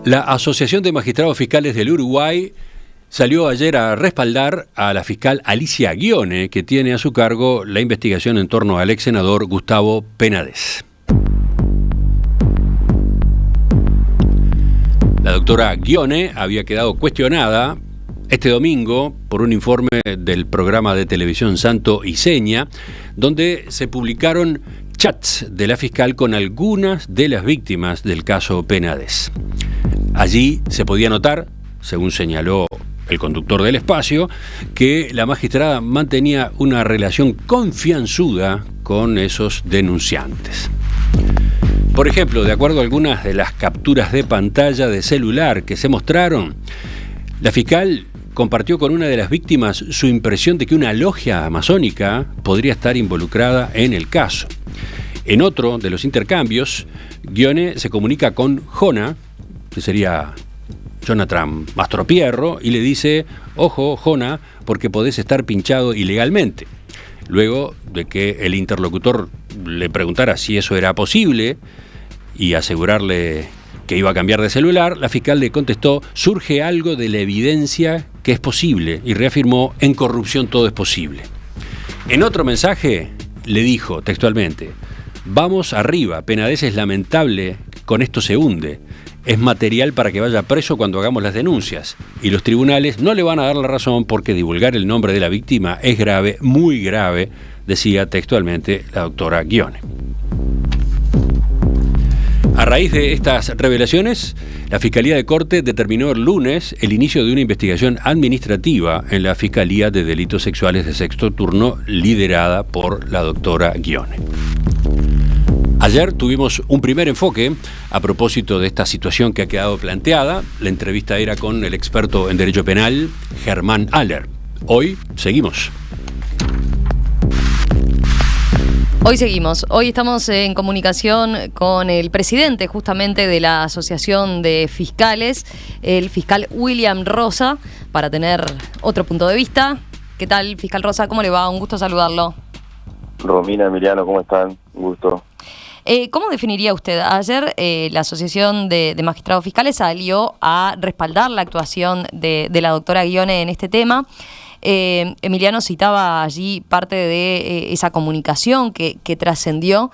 La Asociación de Magistrados Fiscales del Uruguay salió ayer a respaldar a la fiscal Alicia Ghione, que tiene a su cargo la investigación en torno al ex senador Gustavo Penades. La doctora Ghione había quedado cuestionada este domingo por un informe del programa de televisión Santo y Seña, donde se publicaron chats de la fiscal con algunas de las víctimas del caso Penades. Allí se podía notar, según señaló el conductor del espacio, que la magistrada mantenía una relación confianzuda con esos denunciantes. Por ejemplo, de acuerdo a algunas de las capturas de pantalla de celular que se mostraron, la fiscal compartió con una de las víctimas su impresión de que una logia masónica podría estar involucrada en el caso. En otro de los intercambios, Ghione se comunica con Jona, que sería Jonathan Mastropierro, y le dice: ojo, Jona, porque podés estar pinchado ilegalmente. Luego de que el interlocutor le preguntara si eso era posible y asegurarle que iba a cambiar de celular, la fiscal le contestó: surge algo de la evidencia que es posible, y reafirmó: en corrupción todo es posible. En otro mensaje le dijo textualmente: vamos arriba, Penades es lamentable, con esto se hunde. Es material para que vaya preso cuando hagamos las denuncias. Y los tribunales no le van a dar la razón porque divulgar el nombre de la víctima es grave, muy grave, decía textualmente la doctora Ghione. A raíz de estas revelaciones, la Fiscalía de Corte determinó el lunes el inicio de una investigación administrativa en la Fiscalía de Delitos Sexuales de Sexto Turno, liderada por la doctora Ghione. Ayer tuvimos un primer enfoque a propósito de esta situación que ha quedado planteada. La entrevista era con el experto en Derecho Penal, Germán Aller. Hoy seguimos. Hoy estamos en comunicación con el presidente justamente de la Asociación de Fiscales, el fiscal William Rosa, para tener otro punto de vista. ¿Qué tal, fiscal Rosa? ¿Cómo le va? Un gusto saludarlo. Romina, Emiliano, ¿cómo están? Un gusto. ¿Cómo definiría usted? Ayer la Asociación de Magistrados Fiscales salió a respaldar la actuación de la doctora Ghione en este tema. Emiliano citaba allí parte de esa comunicación que trascendió.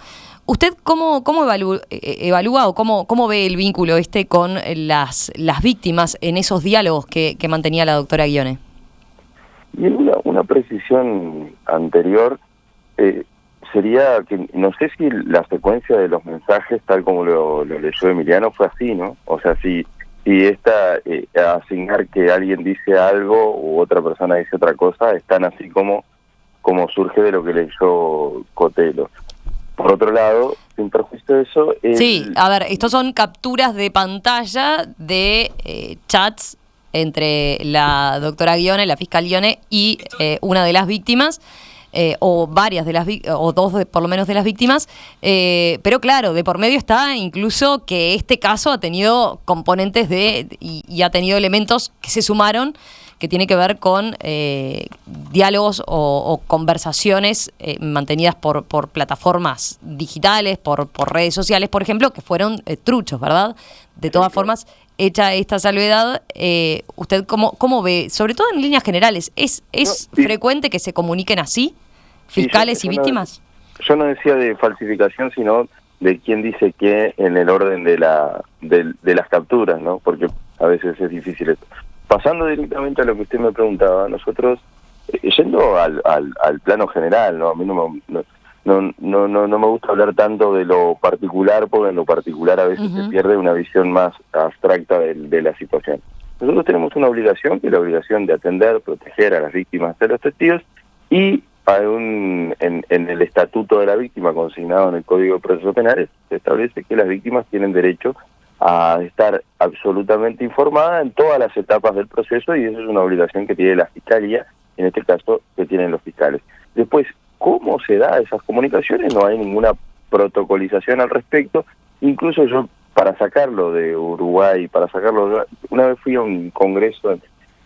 ¿Usted cómo evalúa o cómo ve el vínculo con las víctimas en esos diálogos que mantenía la doctora Ghione? Y en una precisión anterior, sería que no sé si la secuencia de los mensajes, tal como lo leyó Emiliano, fue así, ¿no? O sea, si asignar que alguien dice algo u otra persona dice otra cosa, están así como surge de lo que leyó Cotelo. Por otro lado, sin perjuicio de eso... Sí, a ver, estos son capturas de pantalla de chats entre la doctora Ghione, la fiscal Ghione, y una de las víctimas, o varias de o dos por lo menos de las víctimas, pero claro, de por medio está incluso que este caso ha tenido componentes y ha tenido elementos que se sumaron, que tiene que ver con diálogos o conversaciones mantenidas por plataformas digitales, por redes sociales, por ejemplo, que fueron truchos, ¿verdad? De todas formas, hecha esta salvedad, ¿usted cómo ve, sobre todo en líneas generales, es frecuente que se comuniquen así, fiscales y víctimas? Yo no decía de falsificación, sino de quién dice qué en el orden de las capturas, ¿no? Porque a veces es difícil esto. Pasando directamente a lo que usted me preguntaba, nosotros, yendo al plano general, ¿no? A mí no me gusta hablar tanto de lo particular, porque en lo particular a veces se pierde una visión más abstracta de la situación. Nosotros tenemos una obligación, que es la obligación de atender, proteger a las víctimas de los testigos, y en el estatuto de la víctima consignado en el Código de Proceso Penal se establece que las víctimas tienen derecho a estar absolutamente informada en todas las etapas del proceso, y eso es una obligación que tiene la Fiscalía, en este caso que tienen los fiscales. Después, ¿cómo se da esas comunicaciones? No hay ninguna protocolización al respecto. Incluso yo, para sacarlo de Uruguay, una vez fui a un congreso,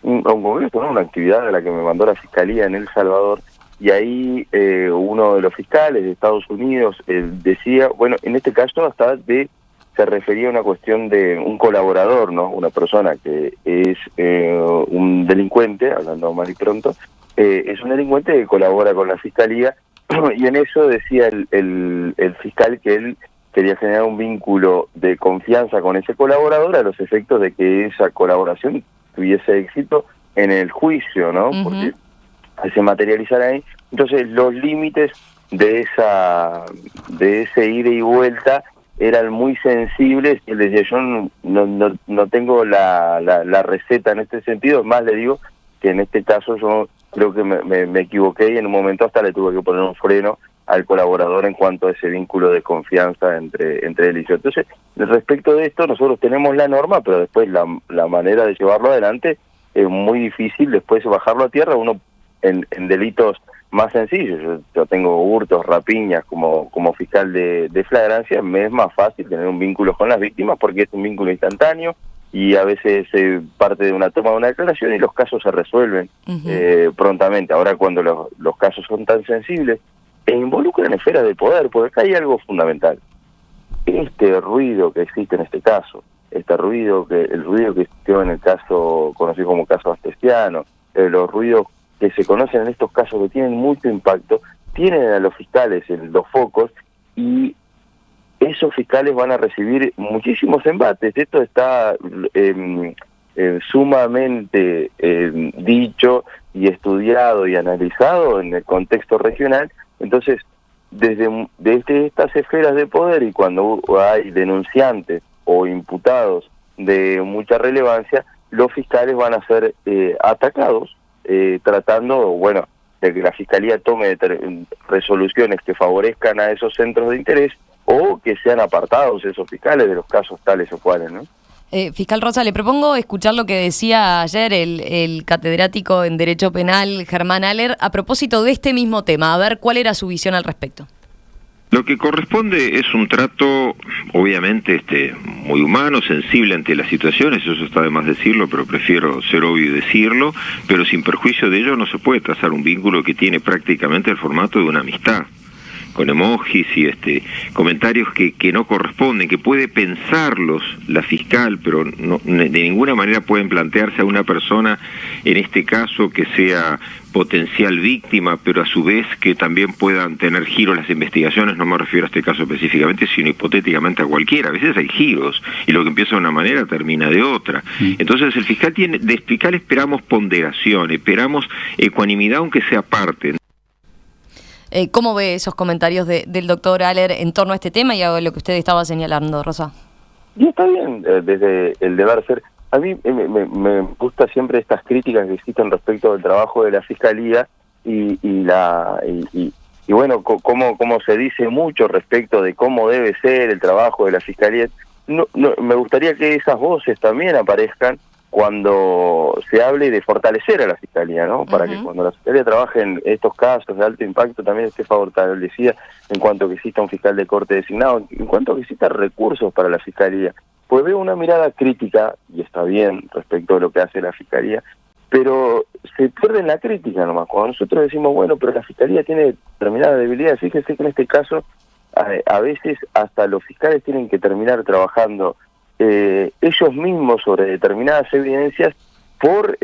una actividad de la que me mandó la Fiscalía en El Salvador, y ahí uno de los fiscales de Estados Unidos decía, bueno, en este caso hasta de se refería a una cuestión de un colaborador, ¿no? Una persona que es un delincuente, hablando mal y pronto, es un delincuente que colabora con la Fiscalía, y en eso decía el fiscal que él quería generar un vínculo de confianza con ese colaborador a los efectos de que esa colaboración tuviese éxito en el juicio, ¿no? Porque al se materializar ahí, entonces los límites de ese ida y vuelta eran muy sensibles, y él decía, yo no tengo la receta en este sentido, más le digo que en este caso yo creo que me equivoqué, y en un momento hasta le tuve que poner un freno al colaborador en cuanto a ese vínculo de confianza entre él y yo. Entonces, respecto de esto, nosotros tenemos la norma, pero después la manera de llevarlo adelante es muy difícil, después bajarlo a tierra, uno en delitos más sencillos. Yo tengo hurtos, rapiñas, como fiscal de flagrancia, me es más fácil tener un vínculo con las víctimas porque es un vínculo instantáneo, y a veces parte de una toma de una declaración y los casos se resuelven prontamente. Ahora, cuando los casos son tan sensibles e involucran esferas de poder, porque acá hay algo fundamental. Este ruido que existe en este caso, el ruido que existió en el caso conocido como caso Astesiano, los ruidos que se conocen en estos casos que tienen mucho impacto, tienen a los fiscales en los focos, y esos fiscales van a recibir muchísimos embates. Esto está sumamente dicho y estudiado y analizado en el contexto regional. Entonces, desde estas esferas de poder, y cuando hay denunciantes o imputados de mucha relevancia, los fiscales van a ser atacados, tratando, bueno, de que la Fiscalía tome resoluciones que favorezcan a esos centros de interés, o que sean apartados esos fiscales de los casos tales o cuales, ¿no? Fiscal Rosa, le propongo escuchar lo que decía ayer el catedrático en Derecho Penal, Germán Aller, a propósito de este mismo tema, a ver cuál era su visión al respecto. Lo que corresponde es un trato, obviamente, muy humano, sensible ante las situaciones, eso está de más decirlo, pero prefiero ser obvio y decirlo, pero sin perjuicio de ello no se puede trazar un vínculo que tiene prácticamente el formato de una amistad, con emojis y comentarios que no corresponden, que puede pensarlos la fiscal, pero no, de ninguna manera pueden plantearse a una persona, en este caso, que sea potencial víctima, pero a su vez que también puedan tener giros las investigaciones. No me refiero a este caso específicamente, sino hipotéticamente a cualquiera. A veces hay giros, y lo que empieza de una manera termina de otra. Entondel fiscal esperamos ponderación, esperamos ecuanimidad, aunque sea parte. ¿Cómo ve esos comentarios del doctor Aller en torno a este tema y a lo que usted estaba señalando, Rosa? Y está bien, desde el deber ser. A mí me gusta siempre estas críticas que existen respecto del trabajo de la Fiscalía y bueno, como se dice mucho respecto de cómo debe ser el trabajo de la Fiscalía. Me gustaría que esas voces también aparezcan cuando se hable de fortalecer a la Fiscalía, ¿no? Para que cuando la Fiscalía trabaje en estos casos de alto impacto también esté fortalecida en cuanto a que exista un fiscal de corte designado, en cuanto a que exista recursos para la Fiscalía. Pues veo una mirada crítica, y está bien, respecto a lo que hace la Fiscalía, pero se pierde en la crítica nomás. Cuando nosotros decimos, bueno, pero la Fiscalía tiene determinadas debilidades, fíjese que en este caso a veces hasta los fiscales tienen que terminar trabajando ellos mismos sobre determinadas evidencias por,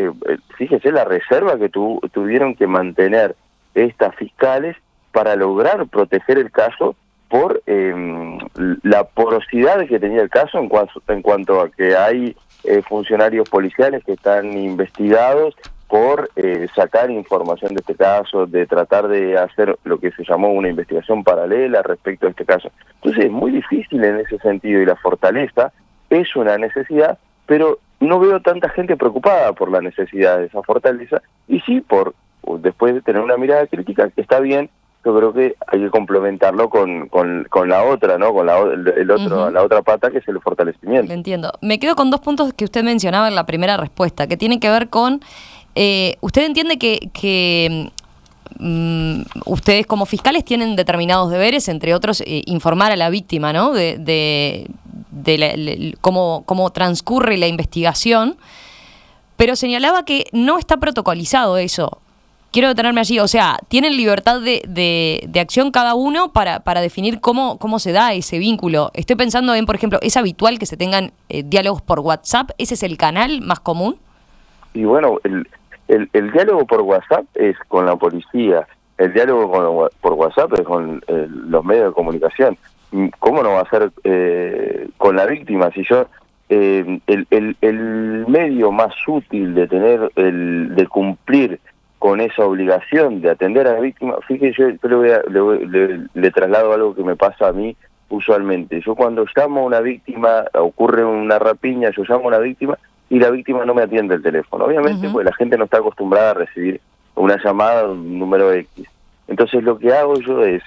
fíjese, la reserva que tuvieron que mantener estas fiscales para lograr proteger el caso por la porosidad que tenía el caso en cuanto a que hay funcionarios policiales que están investigados por sacar información de este caso, de tratar de hacer lo que se llamó una investigación paralela respecto a este caso. Entonces es muy difícil en ese sentido, y la fortaleza es una necesidad, pero no veo tanta gente preocupada por la necesidad de esa fortaleza, y sí después de tener una mirada crítica, que está bien. Yo creo que hay que complementarlo con la otra, ¿no? Con la otra pata, que es el fortalecimiento. Entiendo. Me quedo con dos puntos que usted mencionaba en la primera respuesta, que tiene que ver con... usted entiende que ustedes como fiscales tienen determinados deberes, entre otros informar a la víctima, ¿no? de cómo transcurre la investigación, pero señalaba que no está protocolizado eso. quiero detenerme allí. O sea, ¿tienen libertad de acción cada uno para definir cómo se da ese vínculo? Estoy pensando en, por ejemplo, ¿es habitual que se tengan diálogos por WhatsApp? ¿Ese es el canal más común? Y bueno, el diálogo por WhatsApp es con la policía, el diálogo por WhatsApp es con los medios de comunicación. ¿Cómo no va a ser con la víctima? Si yo el medio más útil de tener, de cumplir con esa obligación de atender a la víctima, fíjese, yo le traslado algo que me pasa a mí usualmente. Yo cuando llamo a una víctima, ocurre una rapiña, yo llamo a una víctima y la víctima no me atiende el teléfono. Obviamente, porque la gente no está acostumbrada a recibir una llamada de un número X. Entonces lo que hago yo es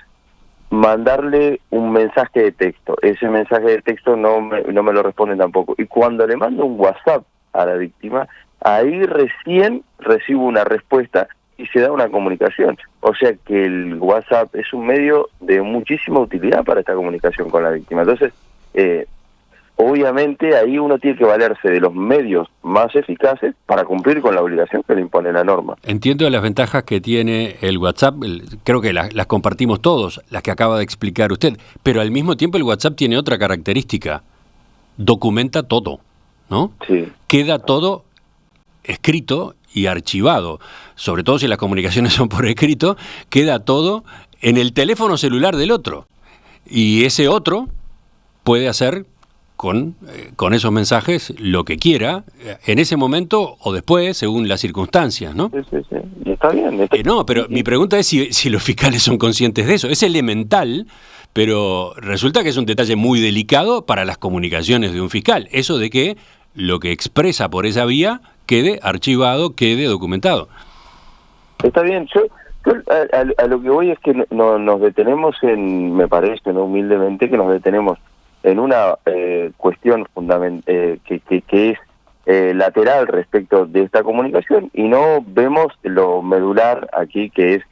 mandarle un mensaje de texto. Ese mensaje de texto no me lo responden tampoco. Y cuando le mando un WhatsApp a la víctima, ahí recién recibo una respuesta y se da una comunicación. O sea que el WhatsApp es un medio de muchísima utilidad para esta comunicación con la víctima. Entonces, obviamente ahí uno tiene que valerse de los medios más eficaces para cumplir con la obligación que le impone la norma. Entiendo las ventajas que tiene el WhatsApp, creo que las compartimos todos, las que acaba de explicar usted, pero al mismo tiempo el WhatsApp tiene otra característica, documenta todo, ¿no? Sí. Queda todo escrito y archivado, sobre todo si las comunicaciones son por escrito, queda todo en el teléfono celular del otro, y ese otro puede hacer con esos mensajes lo que quiera, en ese momento o después, según las circunstancias, ¿no? Sí. Y está bien. No, pero mi pregunta es si los fiscales son conscientes de eso. Es elemental, pero resulta que es un detalle muy delicado para las comunicaciones de un fiscal. Eso de que lo que expresa por esa vía quede archivado, quede documentado. Está bien. Yo a lo que voy es que nos detenemos me parece, ¿no? Humildemente, que nos detenemos en una cuestión fundamental que es lateral respecto de esta comunicación y no vemos lo medular aquí, que es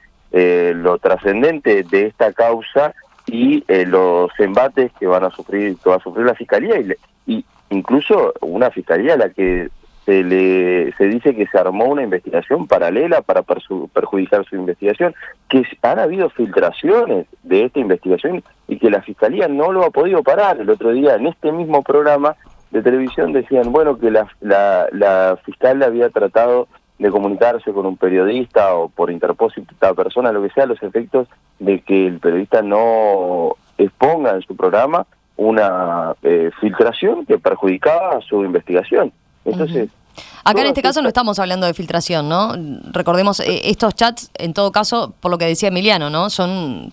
lo trascendente de esta causa y los embates que va a sufrir la Fiscalía y incluso una Fiscalía a la que se dice que se armó una investigación paralela para perjudicar su investigación, que han habido filtraciones de esta investigación y que la Fiscalía no lo ha podido parar. El otro día en este mismo programa de televisión decían, bueno, que la fiscal había tratado de comunicarse con un periodista o por interpósita persona, lo que sea, los efectos de que el periodista no exponga en su programa una filtración que perjudicaba su investigación. Entonces, acá en este caso no estamos hablando de filtración, ¿no? Recordemos, estos chats, en todo caso, por lo que decía Emiliano, ¿no?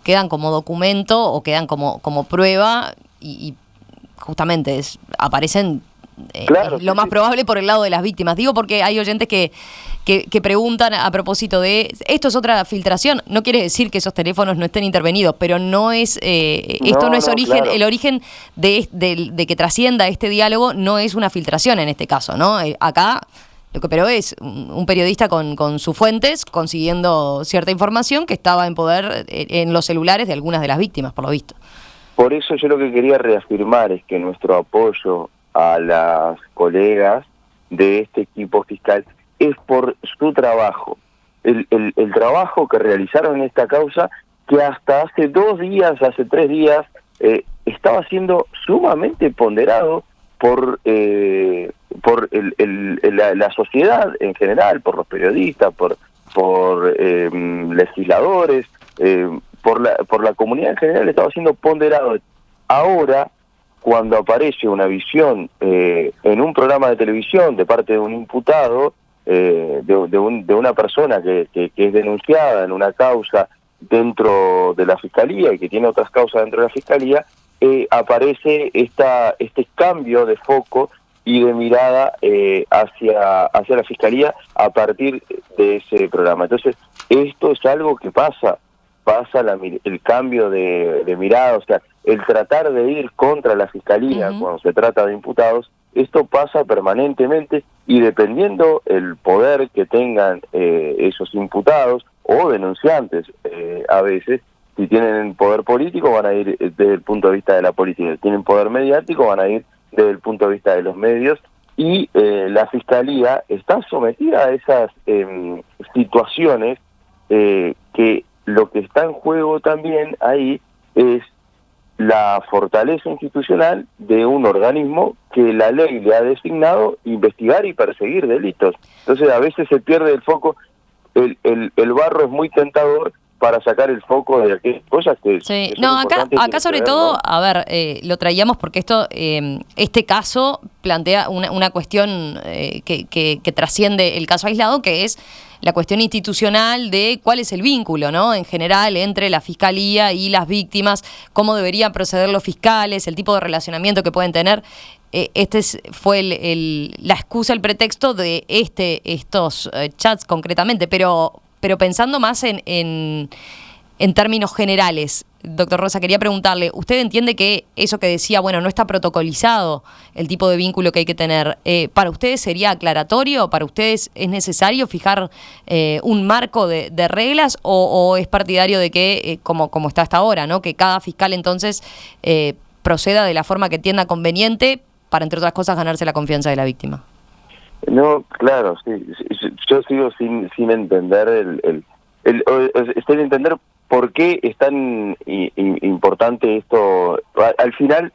Quedan como documento o quedan como prueba y justamente aparecen claro, lo más probable por el lado de las víctimas. Digo porque hay oyentes que preguntan a propósito de esto es otra filtración. No quiere decir que esos teléfonos no estén intervenidos, pero no es esto no es origen, claro. El origen de que trascienda este diálogo no es una filtración en este caso, ¿no? Acá pero es un periodista con sus fuentes consiguiendo cierta información que estaba en poder en los celulares de algunas de las víctimas, por lo visto. Por eso yo lo que quería reafirmar es que nuestro apoyo a las colegas de este equipo fiscal es por su trabajo, el trabajo que realizaron en esta causa, que hasta hace 3 días, estaba siendo sumamente ponderado por la sociedad en general, por los periodistas, por legisladores, por la comunidad en general, estaba siendo ponderado. Ahora, cuando aparece una visión en un programa de televisión de parte de un imputado, de una persona que es denunciada en una causa dentro de la Fiscalía y que tiene otras causas dentro de la Fiscalía, aparece este cambio de foco y de mirada hacia la Fiscalía a partir de ese programa. Entonces, esto es algo que pasa el cambio de mirada, o sea, el tratar de ir contra la Fiscalía cuando se trata de imputados, esto pasa permanentemente y dependiendo el poder que tengan esos imputados o denunciantes, a veces, si tienen poder político van a ir desde el punto de vista de la política, si tienen poder mediático van a ir desde el punto de vista de los medios y la Fiscalía está sometida a esas situaciones que lo que está en juego también ahí es la fortaleza institucional de un organismo que la ley le ha designado investigar y perseguir delitos. Entonces a veces se pierde el foco, el barro es muy tentador para sacar el foco de aquellas cosas que... Sí, que no, acá sobre todo, ¿no? A ver, lo traíamos porque este caso plantea una cuestión que trasciende el caso aislado, que es la cuestión institucional de cuál es el vínculo, ¿no? En general, entre la Fiscalía y las víctimas, cómo deberían proceder los fiscales, el tipo de relacionamiento que pueden tener. Fue la excusa, el pretexto de estos chats concretamente, pero pensando más en términos generales, doctor Rosa, quería preguntarle, ¿usted entiende que eso que decía, bueno, no está protocolizado el tipo de vínculo que hay que tener, para ustedes sería aclaratorio? ¿Para ustedes es necesario fijar un marco de reglas o es partidario de que, como está hasta ahora, ¿no? Que cada fiscal entonces proceda de la forma que entienda conveniente para, entre otras cosas, ganarse la confianza de la víctima? No, claro, sí. Yo sigo sin entender sin entender por qué es tan importante esto. Al final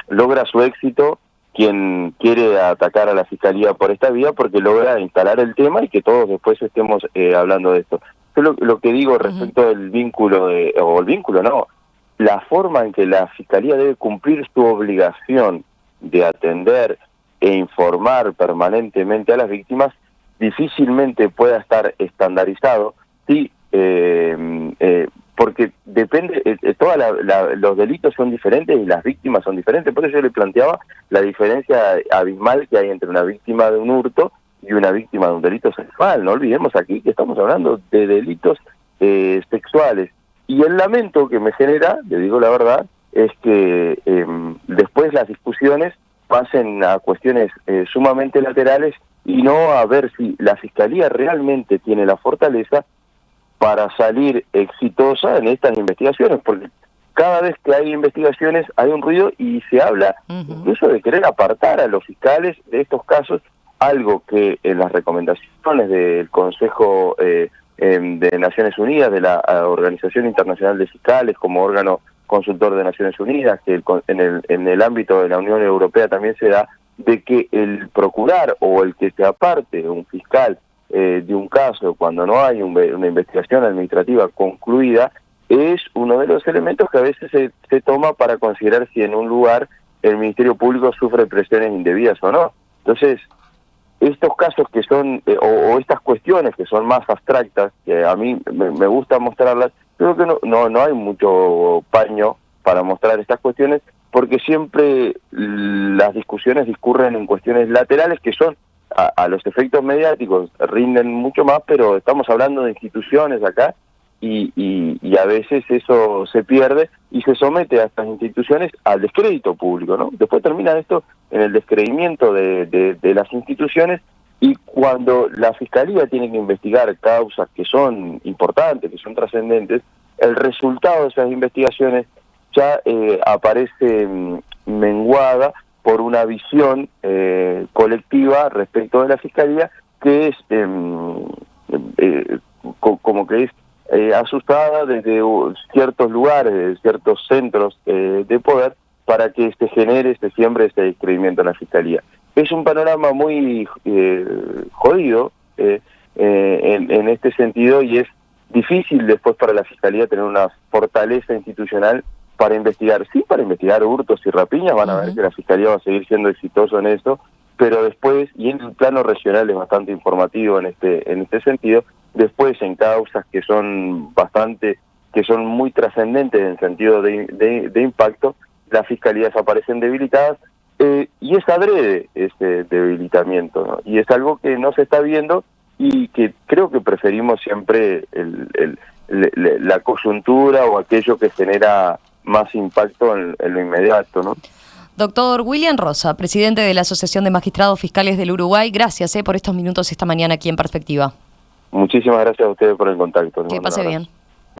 logra su éxito quien quiere atacar a la Fiscalía por esta vía, porque logra instalar el tema y que todos después estemos hablando de esto. Yo lo que digo respecto del vínculo, la forma en que la Fiscalía debe cumplir su obligación de atender e informar permanentemente a las víctimas difícilmente pueda estar estandarizado, sí, porque depende, los delitos son diferentes y las víctimas son diferentes. Por eso yo le planteaba la diferencia abismal que hay entre una víctima de un hurto y una víctima de un delito sexual. No olvidemos aquí que estamos hablando de delitos sexuales. Y el lamento que me genera, le digo la verdad, es que después las discusiones pasen a cuestiones sumamente laterales y no a ver si la Fiscalía realmente tiene la fortaleza para salir exitosa en estas investigaciones, porque cada vez que hay investigaciones hay un ruido y se habla incluso de querer apartar a los fiscales de estos casos, algo que en las recomendaciones del Consejo de Naciones Unidas, de la Organización Internacional de Fiscales como órgano consultor de Naciones Unidas, que en el ámbito de la Unión Europea también se da, de que el procurar o el que se aparte un fiscal de un caso cuando no hay una investigación administrativa concluida es uno de los elementos que a veces se toma para considerar si en un lugar el Ministerio Público sufre presiones indebidas o no. Entonces, estos casos que son, o estas cuestiones que son más abstractas, que a mí me gusta mostrarlas, creo que no hay mucho paño para mostrar estas cuestiones, porque siempre las discusiones discurren en cuestiones laterales que son, a los efectos mediáticos, rinden mucho más, pero estamos hablando de instituciones acá, y a veces eso se pierde y se somete a estas instituciones al descrédito público, ¿no? Después termina esto en el descreimiento de las instituciones, y cuando la Fiscalía tiene que investigar causas que son importantes, que son trascendentes, el resultado de esas investigaciones ya aparece menguada por una visión colectiva respecto de la Fiscalía que es como que es asustada desde ciertos lugares, de ciertos centros de poder, para que se siembre ese descreimiento en la Fiscalía. Es un panorama muy jodido en este sentido, y es difícil después para la Fiscalía tener una fortaleza institucional para investigar. Sí, para investigar hurtos y rapiñas, van a ver que la Fiscalía va a seguir siendo exitoso en eso, pero después, y en el plano regional es bastante informativo en este sentido, después en causas que son muy trascendentes en sentido de impacto, las fiscalías aparecen debilitadas, y es adrede ese debilitamiento, ¿no? Y es algo que no se está viendo y que creo que preferimos siempre la coyuntura o aquello que genera más impacto en lo inmediato, ¿no? Doctor William Rosa, presidente de la Asociación de Magistrados Fiscales del Uruguay, gracias por estos minutos esta mañana aquí en Perspectiva. Muchísimas gracias a ustedes por el contacto. Que pase bien.